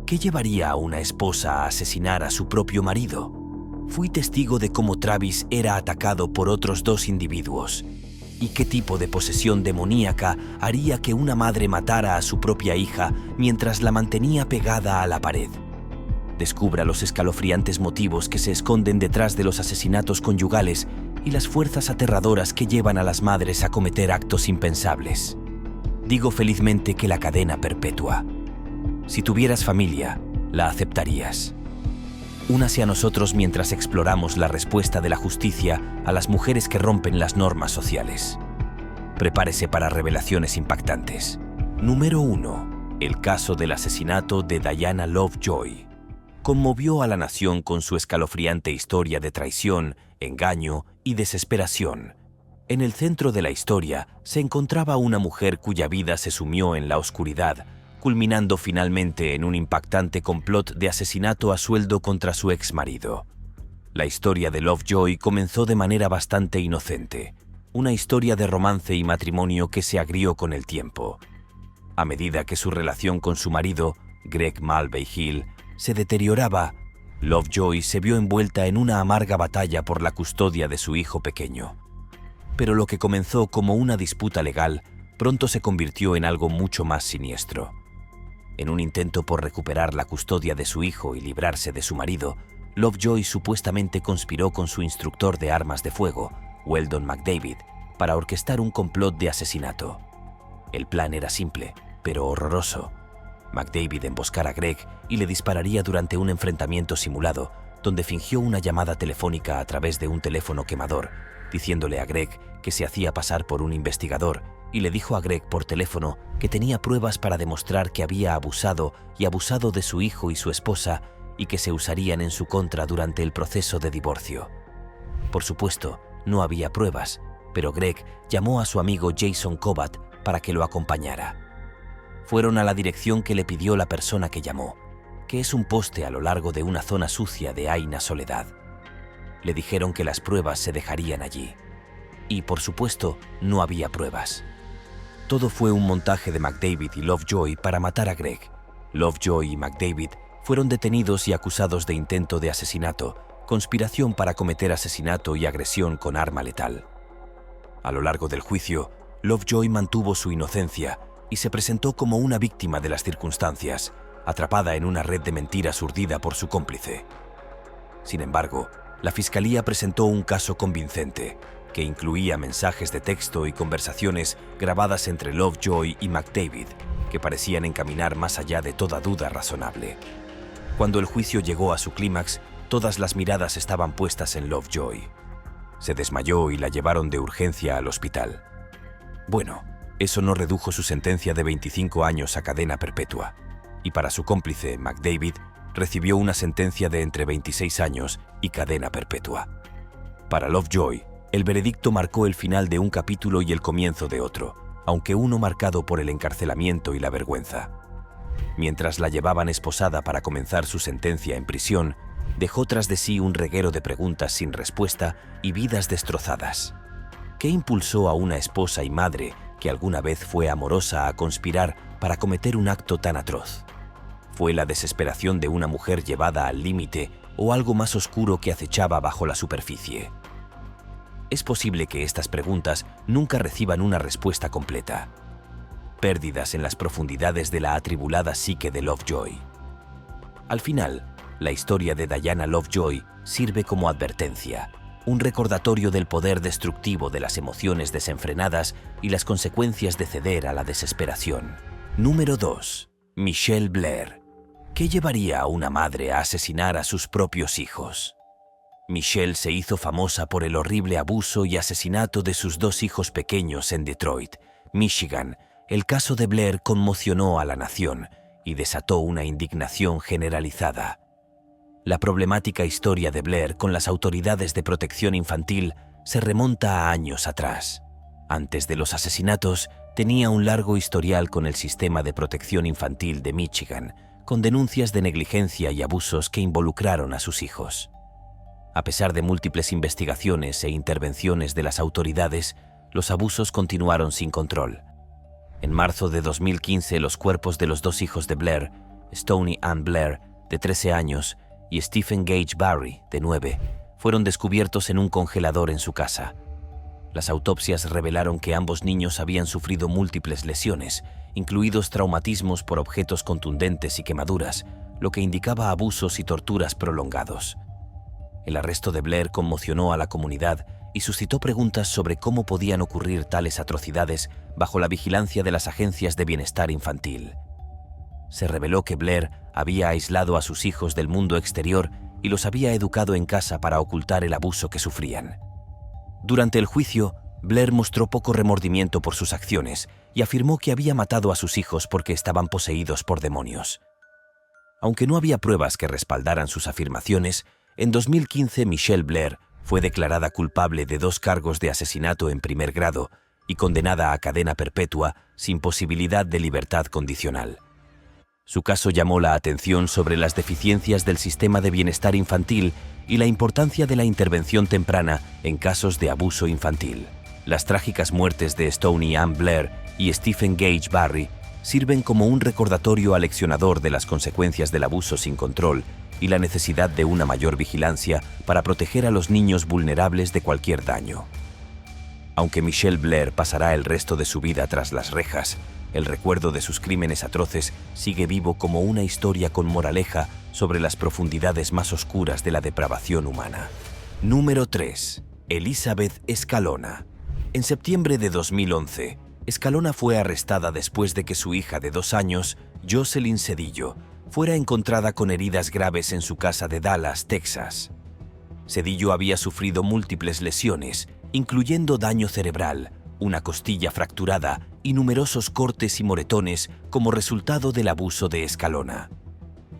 ¿Qué llevaría a una esposa a asesinar a su propio marido? Fui testigo de cómo Travis era atacado por otros 2 individuos. ¿Y qué tipo de posesión demoníaca haría que una madre matara a su propia hija mientras la mantenía pegada a la pared? Descubra los escalofriantes motivos que se esconden detrás de los asesinatos conyugales y las fuerzas aterradoras que llevan a las madres a cometer actos impensables. Digo felizmente que la cadena perpetua. Si tuvieras familia, la aceptarías. Únase a nosotros mientras exploramos la respuesta de la justicia a las mujeres que rompen las normas sociales. Prepárese para revelaciones impactantes. Número 1. El caso del asesinato de Diana Lovejoy. Conmovió a la nación con su escalofriante historia de traición, engaño y desesperación. En el centro de la historia se encontraba una mujer cuya vida se sumió en la oscuridad, culminando finalmente en un impactante complot de asesinato a sueldo contra su exmarido. La historia de Lovejoy comenzó de manera bastante inocente, una historia de romance y matrimonio que se agrió con el tiempo. A medida que su relación con su marido, Greg Mulvey Hill, se deterioraba, Lovejoy se vio envuelta en una amarga batalla por la custodia de su hijo pequeño. Pero lo que comenzó como una disputa legal pronto se convirtió en algo mucho más siniestro. En un intento por recuperar la custodia de su hijo y librarse de su marido, Lovejoy supuestamente conspiró con su instructor de armas de fuego, Weldon McDavid, para orquestar un complot de asesinato. El plan era simple, pero horroroso. McDavid emboscara a Greg y le dispararía durante un enfrentamiento simulado, donde fingió una llamada telefónica a través de un teléfono quemador, diciéndole a Greg que se hacía pasar por un investigador, y le dijo a Greg por teléfono que tenía pruebas para demostrar que había abusado de su hijo y su esposa y que se usarían en su contra durante el proceso de divorcio. Por supuesto, no había pruebas, pero Greg llamó a su amigo Jason Kovac para que lo acompañara. Fueron a la dirección que le pidió la persona que llamó, que es un poste a lo largo de una zona sucia de Aina Soledad. Le dijeron que las pruebas se dejarían allí. Y, por supuesto, no había pruebas. Todo fue un montaje de McDavid y Lovejoy para matar a Greg. Lovejoy y McDavid fueron detenidos y acusados de intento de asesinato, conspiración para cometer asesinato y agresión con arma letal. A lo largo del juicio, Lovejoy mantuvo su inocencia y se presentó como una víctima de las circunstancias, atrapada en una red de mentiras urdida por su cómplice. Sin embargo, la fiscalía presentó un caso convincente, que incluía mensajes de texto y conversaciones grabadas entre Lovejoy y McDavid, que parecían encaminar más allá de toda duda razonable. Cuando el juicio llegó a su clímax, todas las miradas estaban puestas en Lovejoy. Se desmayó y la llevaron de urgencia al hospital. Bueno, eso no redujo su sentencia de 25 años a cadena perpetua, y para su cómplice, McDavid, recibió una sentencia de entre 26 años y cadena perpetua. Para Lovejoy, el veredicto marcó el final de un capítulo y el comienzo de otro, aunque uno marcado por el encarcelamiento y la vergüenza. Mientras la llevaban esposada para comenzar su sentencia en prisión, dejó tras de sí un reguero de preguntas sin respuesta y vidas destrozadas. ¿Qué impulsó a una esposa y madre que alguna vez fue amorosa a conspirar para cometer un acto tan atroz? ¿Fue la desesperación de una mujer llevada al límite o algo más oscuro que acechaba bajo la superficie? Es posible que estas preguntas nunca reciban una respuesta completa. Pérdidas en las profundidades de la atribulada psique de Lovejoy. Al final, la historia de Diana Lovejoy sirve como advertencia, un recordatorio del poder destructivo de las emociones desenfrenadas y las consecuencias de ceder a la desesperación. Número 2. Michelle Blair. ¿Qué llevaría a una madre a asesinar a sus propios hijos? Michelle se hizo famosa por el horrible abuso y asesinato de sus 2 hijos pequeños en Detroit, Michigan. El caso de Blair conmocionó a la nación y desató una indignación generalizada. La problemática historia de Blair con las autoridades de protección infantil se remonta a años atrás. Antes de los asesinatos, tenía un largo historial con el sistema de protección infantil de Michigan, con denuncias de negligencia y abusos que involucraron a sus hijos. A pesar de múltiples investigaciones e intervenciones de las autoridades, los abusos continuaron sin control. En marzo de 2015, los cuerpos de los 2 hijos de Blair, Stoney Ann Blair, de 13 años, y Stephen Gage Barry, de 9, fueron descubiertos en un congelador en su casa. Las autopsias revelaron que ambos niños habían sufrido múltiples lesiones, incluidos traumatismos por objetos contundentes y quemaduras, lo que indicaba abusos y torturas prolongados. El arresto de Blair conmocionó a la comunidad y suscitó preguntas sobre cómo podían ocurrir tales atrocidades bajo la vigilancia de las agencias de bienestar infantil. Se reveló que Blair había aislado a sus hijos del mundo exterior y los había educado en casa para ocultar el abuso que sufrían. Durante el juicio, Blair mostró poco remordimiento por sus acciones y afirmó que había matado a sus hijos porque estaban poseídos por demonios. Aunque no había pruebas que respaldaran sus afirmaciones, en 2015 Michelle Blair fue declarada culpable de 2 cargos de asesinato en primer grado y condenada a cadena perpetua sin posibilidad de libertad condicional. Su caso llamó la atención sobre las deficiencias del sistema de bienestar infantil y la importancia de la intervención temprana en casos de abuso infantil. Las trágicas muertes de Stoney Ann Blair y Stephen Gage Barry sirven como un recordatorio aleccionador de las consecuencias del abuso sin control y la necesidad de una mayor vigilancia para proteger a los niños vulnerables de cualquier daño. Aunque Michelle Blair pasará el resto de su vida tras las rejas, el recuerdo de sus crímenes atroces sigue vivo como una historia con moraleja sobre las profundidades más oscuras de la depravación humana. Número 3. Elizabeth Scalona. En septiembre de 2011, Scalona fue arrestada después de que su hija de 2 años, Jocelyn Cedillo, fuera encontrada con heridas graves en su casa de Dallas, Texas. Cedillo había sufrido múltiples lesiones, incluyendo daño cerebral, una costilla fracturada y numerosos cortes y moretones como resultado del abuso de Scalona.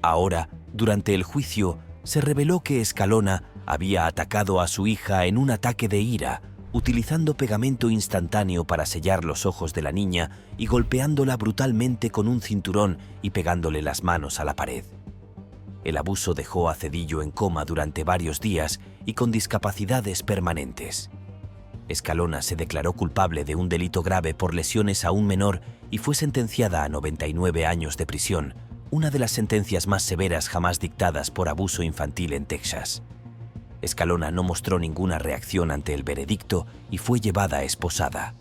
Ahora, durante el juicio, se reveló que Scalona había atacado a su hija en un ataque de ira, utilizando pegamento instantáneo para sellar los ojos de la niña y golpeándola brutalmente con un cinturón y pegándole las manos a la pared. El abuso dejó a Cedillo en coma durante varios días y con discapacidades permanentes. Scalona se declaró culpable de un delito grave por lesiones a un menor y fue sentenciada a 99 años de prisión, una de las sentencias más severas jamás dictadas por abuso infantil en Texas. Scalona no mostró ninguna reacción ante el veredicto y fue llevada esposada.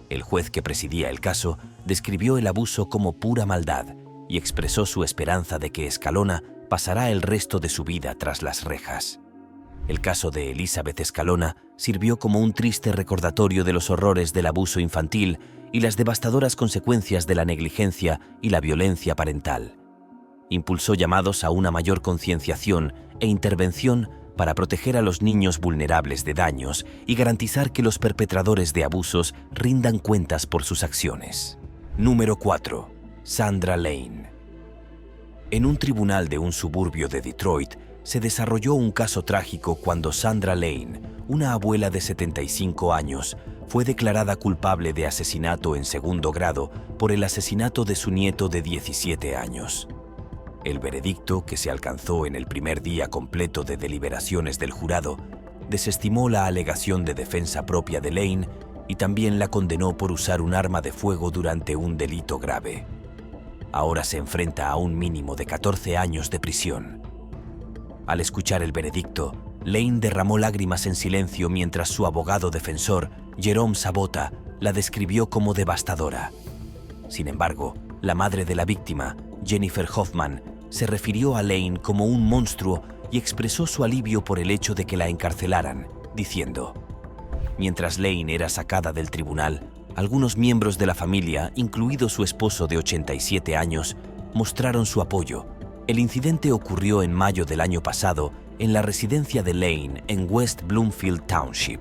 El juez que presidía el caso describió el abuso como pura maldad y expresó su esperanza de que Scalona pasará el resto de su vida tras las rejas. El caso de Elizabeth Scalona sirvió como un triste recordatorio de los horrores del abuso infantil y las devastadoras consecuencias de la negligencia y la violencia parental. Impulsó llamados a una mayor concienciación e intervención para proteger a los niños vulnerables de daños y garantizar que los perpetradores de abusos rindan cuentas por sus acciones. Número 4. Sandra Lane. En un tribunal de un suburbio de Detroit, se desarrolló un caso trágico cuando Sandra Lane, una abuela de 75 años, fue declarada culpable de asesinato en segundo grado por el asesinato de su nieto de 17 años. El veredicto, que se alcanzó en el primer día completo de deliberaciones del jurado, desestimó la alegación de defensa propia de Lane y también la condenó por usar un arma de fuego durante un delito grave. Ahora se enfrenta a un mínimo de 14 años de prisión. Al escuchar el veredicto, Lane derramó lágrimas en silencio mientras su abogado defensor, Jerome Sabota, la describió como devastadora. Sin embargo, la madre de la víctima, Jennifer Hoffman, se refirió a Lane como un monstruo y expresó su alivio por el hecho de que la encarcelaran, diciendo: mientras Lane era sacada del tribunal, algunos miembros de la familia, incluido su esposo de 87 años, mostraron su apoyo. El incidente ocurrió en mayo del año pasado en la residencia de Lane en West Bloomfield Township.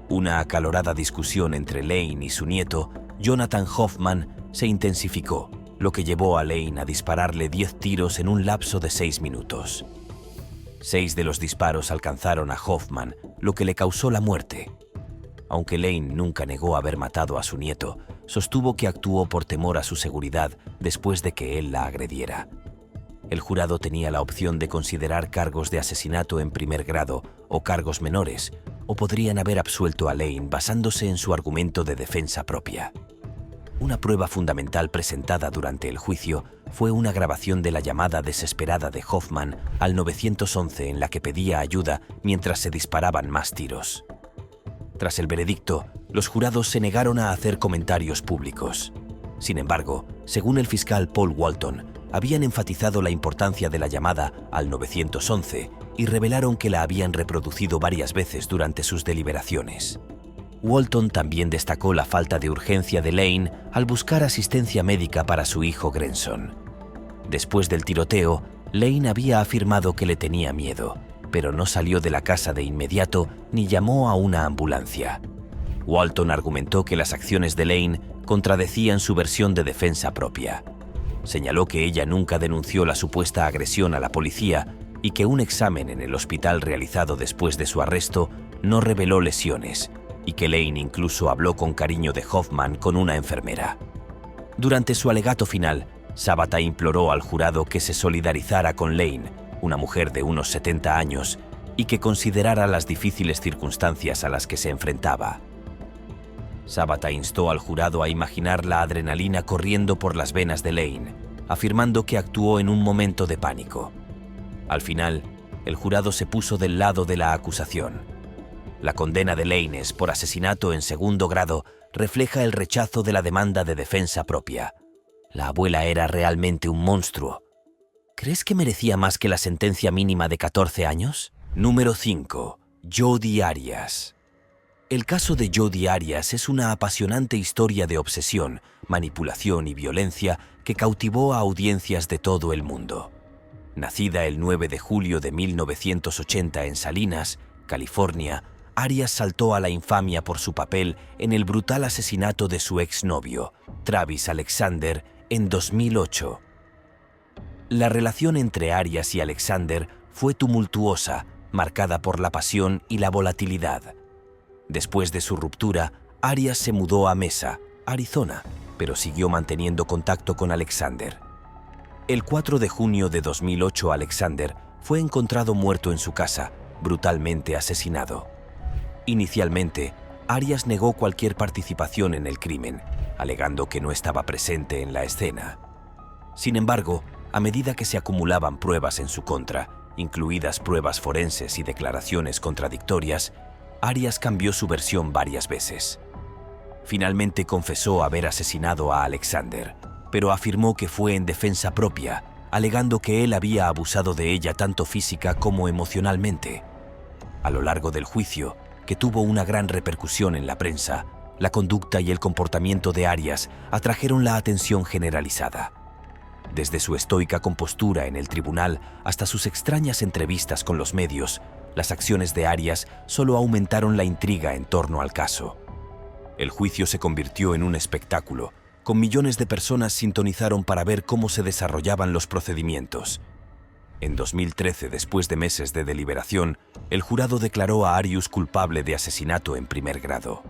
Una acalorada discusión entre Lane y su nieto, Jonathan Hoffman, se intensificó, lo que llevó a Lane a dispararle 10 tiros en un lapso de 6 minutos. 6 de los disparos alcanzaron a Hoffman, lo que le causó la muerte. Aunque Lane nunca negó haber matado a su nieto, sostuvo que actuó por temor a su seguridad después de que él la agrediera. El jurado tenía la opción de considerar cargos de asesinato en primer grado o cargos menores, o podrían haber absuelto a Lane basándose en su argumento de defensa propia. Una prueba fundamental presentada durante el juicio fue una grabación de la llamada desesperada de Hoffman al 911 en la que pedía ayuda mientras se disparaban más tiros. Tras el veredicto, los jurados se negaron a hacer comentarios públicos. Sin embargo, según el fiscal Paul Walton, habían enfatizado la importancia de la llamada al 911 y revelaron que la habían reproducido varias veces durante sus deliberaciones. Walton también destacó la falta de urgencia de Lane al buscar asistencia médica para su hijo Grayson. Después del tiroteo, Lane había afirmado que le tenía miedo, pero no salió de la casa de inmediato ni llamó a una ambulancia. Walton argumentó que las acciones de Lane contradecían su versión de defensa propia. Señaló que ella nunca denunció la supuesta agresión a la policía y que un examen en el hospital realizado después de su arresto no reveló lesiones, y que Lane incluso habló con cariño de Hoffman con una enfermera. Durante su alegato final, Sabata imploró al jurado que se solidarizara con Lane, una mujer de unos 70 años, y que considerara las difíciles circunstancias a las que se enfrentaba. Sabata instó al jurado a imaginar la adrenalina corriendo por las venas de Lane, afirmando que actuó en un momento de pánico. Al final, el jurado se puso del lado de la acusación. La condena de Lanes por asesinato en segundo grado refleja el rechazo de la demanda de defensa propia. La abuela era realmente un monstruo. ¿Crees que merecía más que la sentencia mínima de 14 años? Número 5. Jodi Arias. El caso de Jodi Arias es una apasionante historia de obsesión, manipulación y violencia que cautivó a audiencias de todo el mundo. Nacida el 9 de julio de 1980 en Salinas, California, Arias saltó a la infamia por su papel en el brutal asesinato de su exnovio, Travis Alexander, en 2008. La relación entre Arias y Alexander fue tumultuosa, marcada por la pasión y la volatilidad. Después de su ruptura, Arias se mudó a Mesa, Arizona, pero siguió manteniendo contacto con Alexander. El 4 de junio de 2008, Alexander fue encontrado muerto en su casa, brutalmente asesinado. Inicialmente, Arias negó cualquier participación en el crimen, alegando que no estaba presente en la escena. Sin embargo, a medida que se acumulaban pruebas en su contra, incluidas pruebas forenses y declaraciones contradictorias, Arias cambió su versión varias veces. Finalmente confesó haber asesinado a Alexander, pero afirmó que fue en defensa propia, alegando que él había abusado de ella tanto física como emocionalmente. A lo largo del juicio, que tuvo una gran repercusión en la prensa, la conducta y el comportamiento de Arias atrajeron la atención generalizada. Desde su estoica compostura en el tribunal hasta sus extrañas entrevistas con los medios, las acciones de Arias solo aumentaron la intriga en torno al caso. El juicio se convirtió en un espectáculo, con millones de personas sintonizaron para ver cómo se desarrollaban los procedimientos. En 2013, después de meses de deliberación, el jurado declaró a Arias culpable de asesinato en primer grado.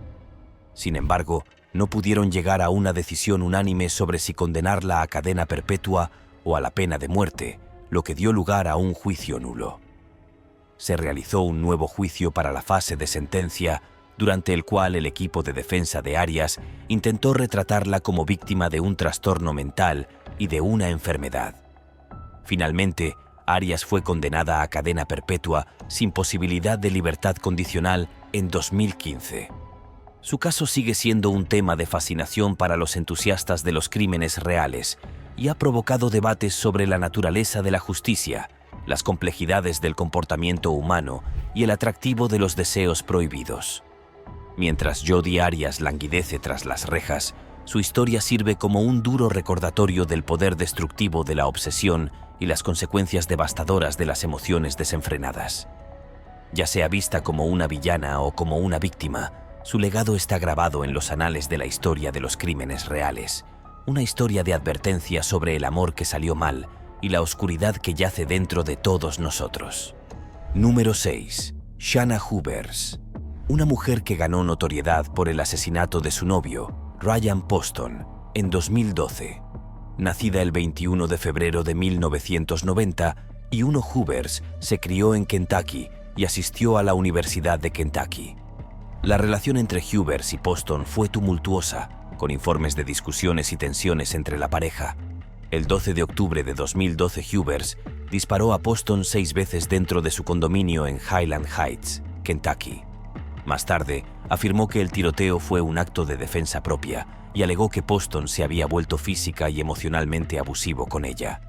Sin embargo, no pudieron llegar a una decisión unánime sobre si condenarla a cadena perpetua o a la pena de muerte, lo que dio lugar a un juicio nulo. Se realizó un nuevo juicio para la fase de sentencia, durante el cual el equipo de defensa de Arias intentó retratarla como víctima de un trastorno mental y de una enfermedad. Finalmente, Arias fue condenada a cadena perpetua sin posibilidad de libertad condicional en 2015. Su caso sigue siendo un tema de fascinación para los entusiastas de los crímenes reales y ha provocado debates sobre la naturaleza de la justicia, las complejidades del comportamiento humano y el atractivo de los deseos prohibidos. Mientras Jodi Arias languidece tras las rejas, su historia sirve como un duro recordatorio del poder destructivo de la obsesión y las consecuencias devastadoras de las emociones desenfrenadas. Ya sea vista como una villana o como una víctima, su legado está grabado en los anales de la historia de los crímenes reales, una historia de advertencia sobre el amor que salió mal y la oscuridad que yace dentro de todos nosotros. Número 6. Shanna Hoovers. Una mujer que ganó notoriedad por el asesinato de su novio, Ryan Poston, en 2012. Nacida el 21 de febrero de 1990, Hoovers se crió en Kentucky y asistió a la Universidad de Kentucky. La relación entre Hoovers y Poston fue tumultuosa, con informes de discusiones y tensiones entre la pareja. El 12 de octubre de 2012, Hubers disparó a Poston 6 veces dentro de su condominio en Highland Heights, Kentucky. Más tarde, afirmó que el tiroteo fue un acto de defensa propia y alegó que Poston se había vuelto física y emocionalmente abusivo con ella.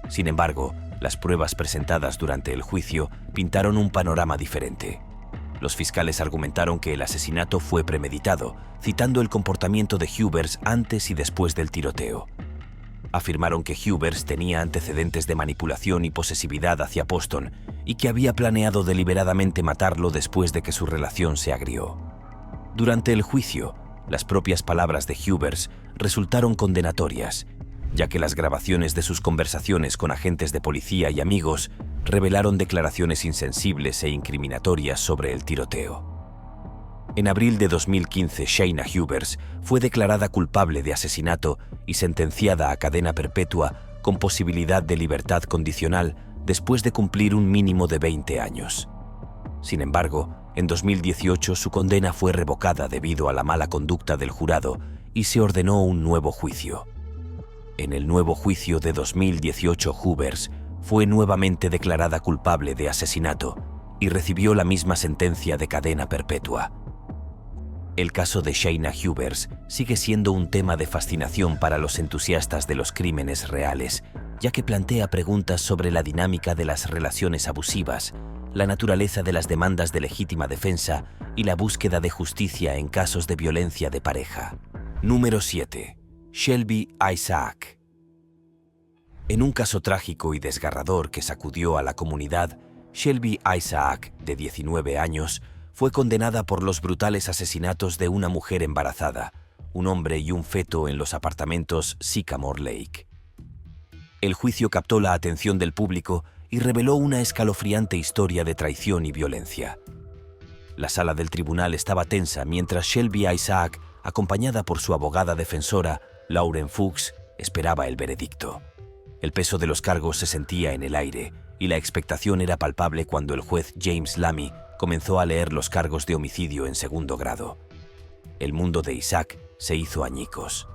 Sin embargo, las pruebas presentadas durante el juicio pintaron un panorama diferente. Los fiscales argumentaron que el asesinato fue premeditado, citando el comportamiento de Hubers antes y después del tiroteo. Afirmaron que Hubers tenía antecedentes de manipulación y posesividad hacia Poston y que había planeado deliberadamente matarlo después de que su relación se agrió. Durante el juicio, las propias palabras de Hubers resultaron condenatorias, ya que las grabaciones de sus conversaciones con agentes de policía y amigos revelaron declaraciones insensibles e incriminatorias sobre el tiroteo. En abril de 2015, Shayna Hubers fue declarada culpable de asesinato y sentenciada a cadena perpetua con posibilidad de libertad condicional después de cumplir un mínimo de 20 años. Sin embargo, en 2018 su condena fue revocada debido a la mala conducta del jurado y se ordenó un nuevo juicio. En el nuevo juicio de 2018, Hubers fue nuevamente declarada culpable de asesinato y recibió la misma sentencia de cadena perpetua. El caso de Shayna Hubers sigue siendo un tema de fascinación para los entusiastas de los crímenes reales, ya que plantea preguntas sobre la dinámica de las relaciones abusivas, la naturaleza de las demandas de legítima defensa y la búsqueda de justicia en casos de violencia de pareja. Número 7. Shelby Isaac. En un caso trágico y desgarrador que sacudió a la comunidad, Shelby Isaac, de 19 años, fue condenada por los brutales asesinatos de una mujer embarazada, un hombre y un feto en los apartamentos Sycamore Lake. El juicio captó la atención del público y reveló una escalofriante historia de traición y violencia. La sala del tribunal estaba tensa mientras Shelby Isaac, acompañada por su abogada defensora, Lauren Fuchs, esperaba el veredicto. El peso de los cargos se sentía en el aire y la expectación era palpable cuando el juez James Lamy comenzó a leer los cargos de homicidio en segundo grado. El mundo de Isaac se hizo añicos.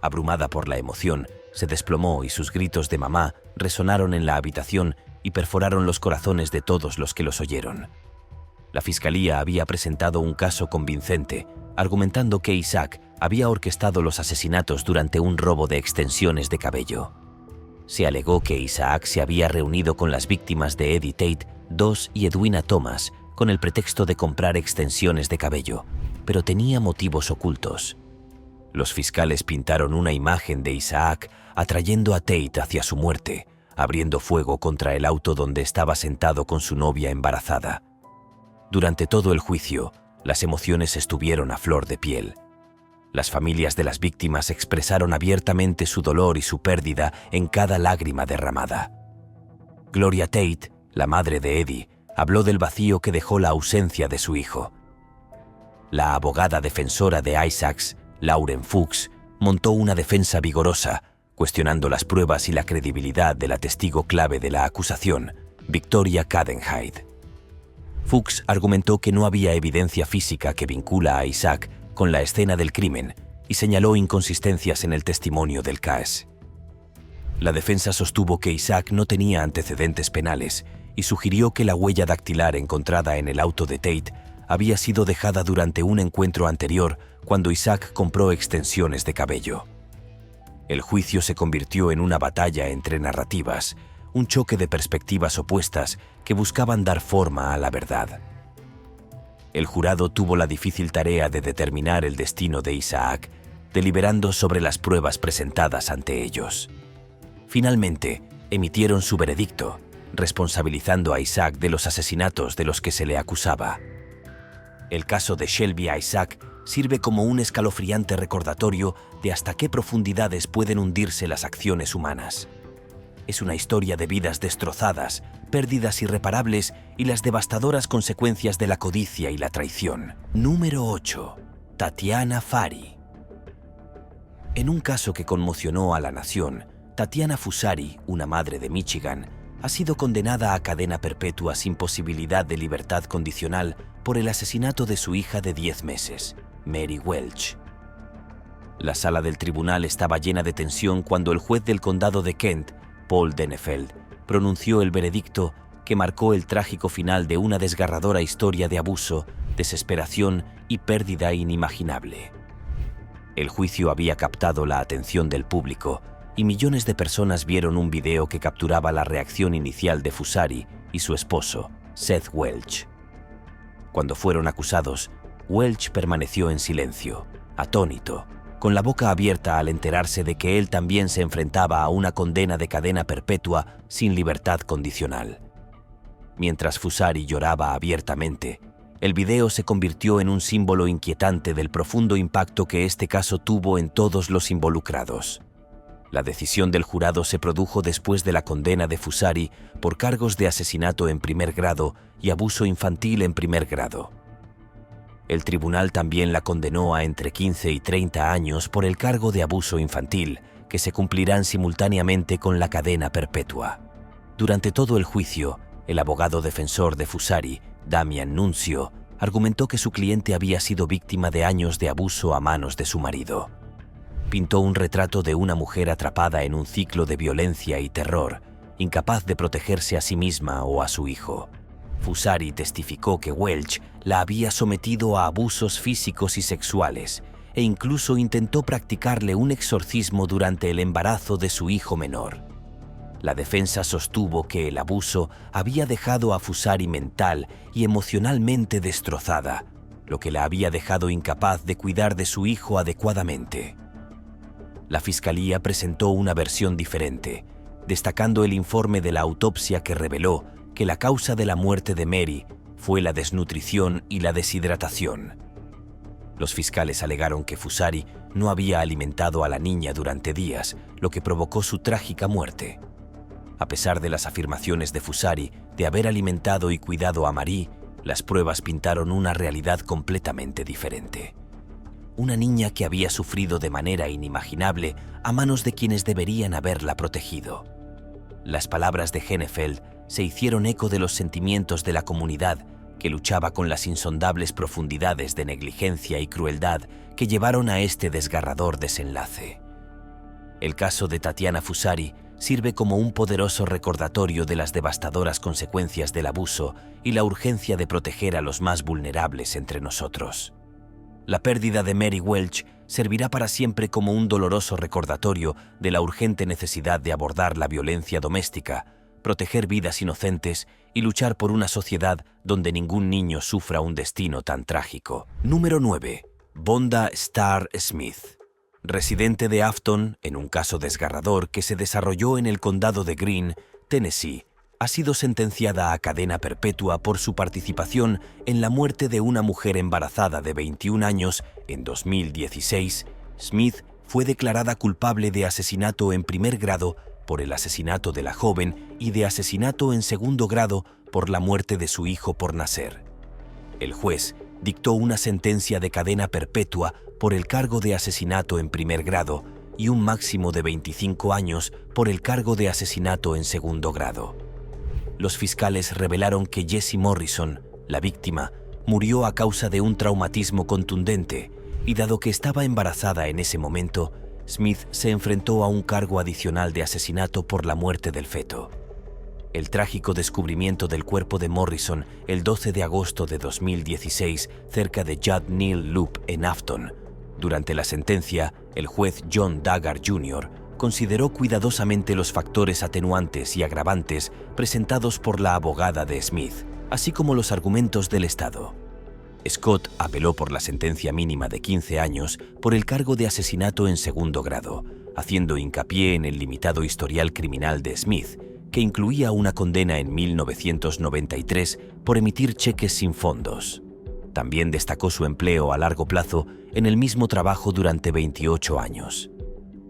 Abrumada por la emoción, se desplomó y sus gritos de mamá resonaron en la habitación y perforaron los corazones de todos los que los oyeron. La fiscalía había presentado un caso convincente, argumentando que Isaac había orquestado los asesinatos durante un robo de extensiones de cabello. Se alegó que Isaac se había reunido con las víctimas de Eddie Tate, Doss y Edwina Thomas con el pretexto de comprar extensiones de cabello, pero tenía motivos ocultos. Los fiscales pintaron una imagen de Isaac atrayendo a Tate hacia su muerte, abriendo fuego contra el auto donde estaba sentado con su novia embarazada. Durante todo el juicio, las emociones estuvieron a flor de piel. Las familias de las víctimas expresaron abiertamente su dolor y su pérdida en cada lágrima derramada. Gloria Tate, la madre de Eddie, habló del vacío que dejó la ausencia de su hijo. La abogada defensora de Isaacs, Lauren Fuchs, montó una defensa vigorosa, cuestionando las pruebas y la credibilidad de la testigo clave de la acusación, Victoria Cadenhead. Fuchs argumentó que no había evidencia física que vincula a Isaac con la escena del crimen y señaló inconsistencias en el testimonio del caso. La defensa sostuvo que Isaac no tenía antecedentes penales y sugirió que la huella dactilar encontrada en el auto de Tate había sido dejada durante un encuentro anterior cuando Isaac compró extensiones de cabello. El juicio se convirtió en una batalla entre narrativas, un choque de perspectivas opuestas que buscaban dar forma a la verdad. El jurado tuvo la difícil tarea de determinar el destino de Isaac, deliberando sobre las pruebas presentadas ante ellos. Finalmente, emitieron su veredicto, responsabilizando a Isaac de los asesinatos de los que se le acusaba. El caso de Shelby Isaac sirve como un escalofriante recordatorio de hasta qué profundidades pueden hundirse las acciones humanas. Es una historia de vidas destrozadas, pérdidas irreparables y las devastadoras consecuencias de la codicia y la traición. Número 8. Tatiana Fari. En un caso que conmocionó a la nación, Tatiana Fusari, una madre de Michigan, ha sido condenada a cadena perpetua sin posibilidad de libertad condicional por el asesinato de su hija de 10 meses, Mary Welch. La sala del tribunal estaba llena de tensión cuando el juez del condado de Kent, Paul Denefeld, pronunció el veredicto que marcó el trágico final de una desgarradora historia de abuso, desesperación y pérdida inimaginable. El juicio había captado la atención del público y millones de personas vieron un video que capturaba la reacción inicial de Fusari y su esposo, Seth Welch. Cuando fueron acusados, Welch permaneció en silencio, atónito, con la boca abierta al enterarse de que él también se enfrentaba a una condena de cadena perpetua sin libertad condicional. Mientras Fusari lloraba abiertamente, el video se convirtió en un símbolo inquietante del profundo impacto que este caso tuvo en todos los involucrados. La decisión del jurado se produjo después de la condena de Fusari por cargos de asesinato en primer grado y abuso infantil en primer grado. El tribunal también la condenó a entre 15 y 30 años por el cargo de abuso infantil, que se cumplirán simultáneamente con la cadena perpetua. Durante todo el juicio, el abogado defensor de Fusari, Damian Nunzio, argumentó que su cliente había sido víctima de años de abuso a manos de su marido. Pintó un retrato de una mujer atrapada en un ciclo de violencia y terror, incapaz de protegerse a sí misma o a su hijo. Fusari testificó que Welch la había sometido a abusos físicos y sexuales e incluso intentó practicarle un exorcismo durante el embarazo de su hijo menor. La defensa sostuvo que el abuso había dejado a Fusari mental y emocionalmente destrozada, lo que la había dejado incapaz de cuidar de su hijo adecuadamente. La fiscalía presentó una versión diferente, destacando el informe de la autopsia que reveló que la causa de la muerte de Mary fue la desnutrición y la deshidratación. Los fiscales alegaron que Fusari no había alimentado a la niña durante días, lo que provocó su trágica muerte. A pesar de las afirmaciones de Fusari de haber alimentado y cuidado a Marie, las pruebas pintaron una realidad completamente diferente. Una niña que había sufrido de manera inimaginable a manos de quienes deberían haberla protegido. Las palabras de Denefeld se hicieron eco de los sentimientos de la comunidad que luchaba con las insondables profundidades de negligencia y crueldad que llevaron a este desgarrador desenlace. El caso de Tatiana Fusari sirve como un poderoso recordatorio de las devastadoras consecuencias del abuso y la urgencia de proteger a los más vulnerables entre nosotros. La pérdida de Mary Welch servirá para siempre como un doloroso recordatorio de la urgente necesidad de abordar la violencia doméstica, proteger vidas inocentes y luchar por una sociedad donde ningún niño sufra un destino tan trágico. Número 9. Vonda Starr Smith. Residente de Afton, en un caso desgarrador que se desarrolló en el condado de Greene, Tennessee, ha sido sentenciada a cadena perpetua por su participación en la muerte de una mujer embarazada de 21 años en 2016. Smith fue declarada culpable de asesinato en primer grado por el asesinato de la joven y de asesinato en segundo grado por la muerte de su hijo por nacer. El juez dictó una sentencia de cadena perpetua por el cargo de asesinato en primer grado y un máximo de 25 años por el cargo de asesinato en segundo grado. Los fiscales revelaron que Jessie Morrison, la víctima, murió a causa de un traumatismo contundente y dado que estaba embarazada en ese momento, Smith se enfrentó a un cargo adicional de asesinato por la muerte del feto. El trágico descubrimiento del cuerpo de Morrison el 12 de agosto de 2016 cerca de Judd Neal Loop en Afton. Durante la sentencia, el juez John Duggar Jr. consideró cuidadosamente los factores atenuantes y agravantes presentados por la abogada de Smith, así como los argumentos del Estado. Scott apeló por la sentencia mínima de 15 años por el cargo de asesinato en segundo grado, haciendo hincapié en el limitado historial criminal de Smith, que incluía una condena en 1993 por emitir cheques sin fondos. También destacó su empleo a largo plazo en el mismo trabajo durante 28 años.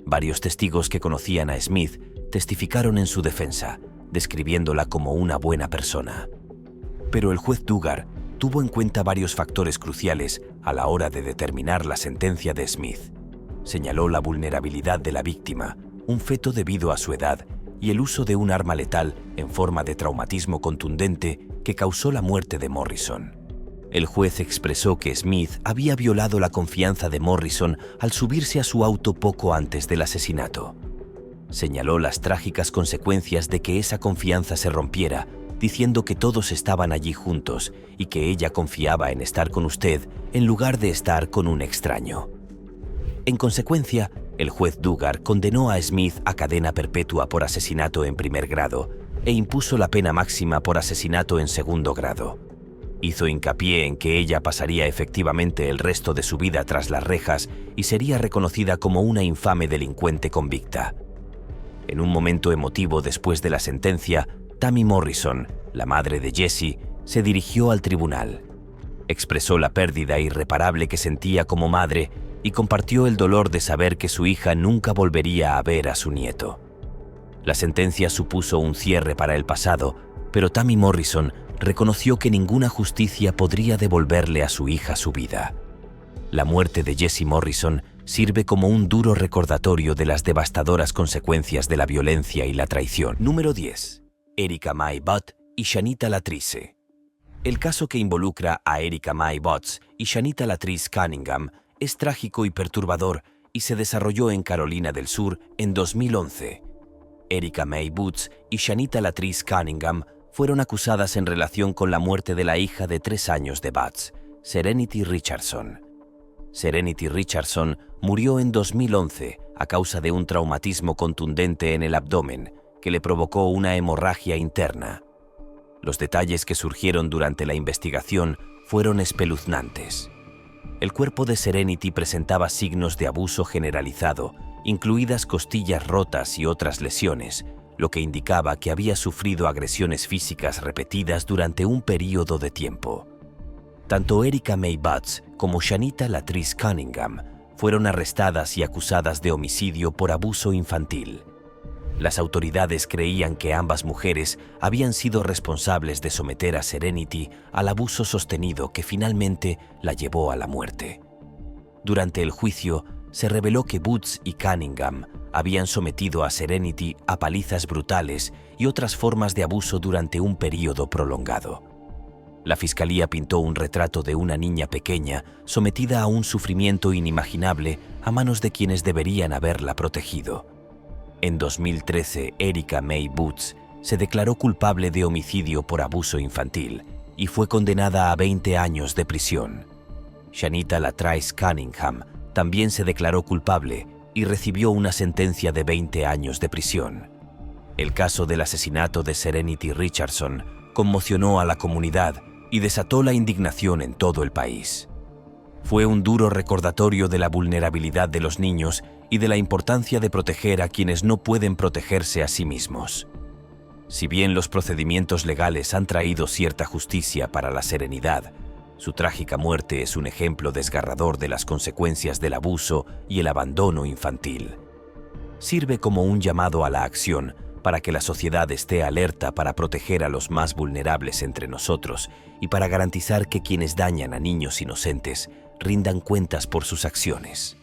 Varios testigos que conocían a Smith testificaron en su defensa, describiéndola como una buena persona. Pero el juez Duggar tuvo en cuenta varios factores cruciales a la hora de determinar la sentencia de Smith. Señaló la vulnerabilidad de la víctima, un feto debido a su edad y el uso de un arma letal en forma de traumatismo contundente que causó la muerte de Morrison. El juez expresó que Smith había violado la confianza de Morrison al subirse a su auto poco antes del asesinato. Señaló las trágicas consecuencias de que esa confianza se rompiera, diciendo que todos estaban allí juntos y que ella confiaba en estar con usted en lugar de estar con un extraño. En consecuencia, el juez Duggar condenó a Smith a cadena perpetua por asesinato en primer grado e impuso la pena máxima por asesinato en segundo grado. Hizo hincapié en que ella pasaría efectivamente el resto de su vida tras las rejas y sería reconocida como una infame delincuente convicta. En un momento emotivo después de la sentencia, Tammy Morrison, la madre de Jesse, se dirigió al tribunal. Expresó la pérdida irreparable que sentía como madre y compartió el dolor de saber que su hija nunca volvería a ver a su nieto. La sentencia supuso un cierre para el pasado, pero Tammy Morrison reconoció que ninguna justicia podría devolverle a su hija su vida. La muerte de Jesse Morrison sirve como un duro recordatorio de las devastadoras consecuencias de la violencia y la traición. Número 10. Erica Mae Butt y Shanita Latrice. El caso que involucra a Erica Mae Butts y Shanita Latrice Cunningham es trágico y perturbador y se desarrolló en Carolina del Sur en 2011. Erica Mae Butts y Shanita Latrice Cunningham fueron acusadas en relación con la muerte de la hija de 3 años de Butts, Serenity Richardson. Serenity Richardson murió en 2011 a causa de un traumatismo contundente en el abdomen que le provocó una hemorragia interna. Los detalles que surgieron durante la investigación fueron espeluznantes. El cuerpo de Serenity presentaba signos de abuso generalizado, incluidas costillas rotas y otras lesiones, lo que indicaba que había sufrido agresiones físicas repetidas durante un período de tiempo. Tanto Erica Mae Butts como Shanita Latrice Cunningham fueron arrestadas y acusadas de homicidio por abuso infantil. Las autoridades creían que ambas mujeres habían sido responsables de someter a Serenity al abuso sostenido que finalmente la llevó a la muerte. Durante el juicio, se reveló que Butts y Cunningham habían sometido a Serenity a palizas brutales y otras formas de abuso durante un período prolongado. La fiscalía pintó un retrato de una niña pequeña sometida a un sufrimiento inimaginable a manos de quienes deberían haberla protegido. En 2013, Erica Mae Butts se declaró culpable de homicidio por abuso infantil y fue condenada a 20 años de prisión. Shanita Latrice Cunningham también se declaró culpable y recibió una sentencia de 20 años de prisión. El caso del asesinato de Serenity Richardson conmocionó a la comunidad y desató la indignación en todo el país. Fue un duro recordatorio de la vulnerabilidad de los niños y de la importancia de proteger a quienes no pueden protegerse a sí mismos. Si bien los procedimientos legales han traído cierta justicia para la Serenidad, su trágica muerte es un ejemplo desgarrador de las consecuencias del abuso y el abandono infantil. Sirve como un llamado a la acción para que la sociedad esté alerta para proteger a los más vulnerables entre nosotros y para garantizar que quienes dañan a niños inocentes rindan cuentas por sus acciones.